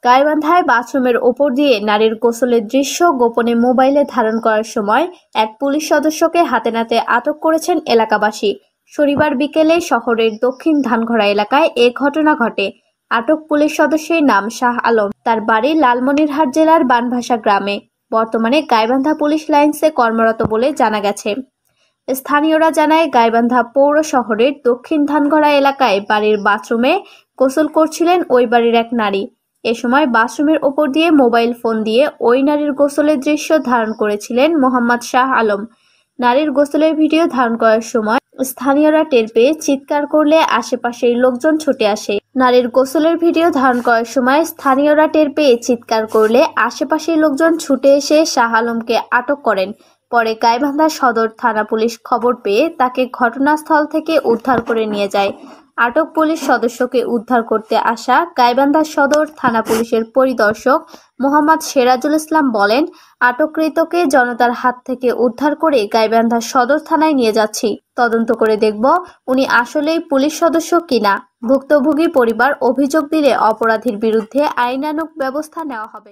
গাইবান্ধায় বাথরুমের ওপর দিয়ে নারীর গোসলের দৃশ্য গোপনে মোবাইলে ধারণ করার সময় এক পুলিশ সদস্যকে হাতে নাতে আটক করেছেন এলাকাবাসী। শনিবার বিকেলে শহরের দক্ষিণ ধানঘড়া এলাকায় এ ঘটনা ঘটে। আটক পুলিশ সদস্যের নাম শাহ আলম। তার বাড়ি লালমনিরহাট জেলার বানভাসা গ্রামে। বর্তমানে গাইবান্ধা পুলিশ লাইন্সে কর্মরত বলে জানা গেছে। স্থানীয়রা জানায়, গাইবান্ধা পৌর শহরের দক্ষিণ ধানঘড়া এলাকায় বাড়ির বাথরুমে গোসল করছিলেন ওই বাড়ির এক নারী। এ সময় বাথরুমের ওপর দিয়ে মোবাইল ফোন দিয়ে ওই নারীর গোসলের দৃশ্য ধারণ করেছিলেন মোহাম্মদ শাহ আলম। নারীর গোসলের ভিডিও ধারণ করার সময় স্থানীয়রা টের পেয়ে চিৎকার করলে আশেপাশের লোকজন ছুটে আসে। নারীর গোসলের ভিডিও ধারণ করার সময় স্থানীয়রা টের পেয়ে চিৎকার করলে আশেপাশের লোকজন ছুটে এসে শাহ আলমকে আটক করেন। পরে গাইবান্ধা সদর থানা পুলিশ খবর পেয়ে তাকে ঘটনাস্থল থেকে উদ্ধার করে নিয়ে যায়। আটক পুলিশ সদস্যকে উদ্ধার করতে আসা গাইবান্ধা সদর থানা পুলিশের পরিদর্শক মোহাম্মদ সিরাজুল ইসলাম বলেন, আটককৃতকে জনতার হাত থেকে উদ্ধার করে গাইবান্ধা সদর থানায় নিয়ে যাচ্ছি। তদন্ত করে দেখব উনি আসলেই পুলিশ সদস্য কিনা। ভুক্তভোগী পরিবার অভিযোগ দিলে অপরাধীর বিরুদ্ধে আইনানুগ ব্যবস্থা নেওয়া হবে।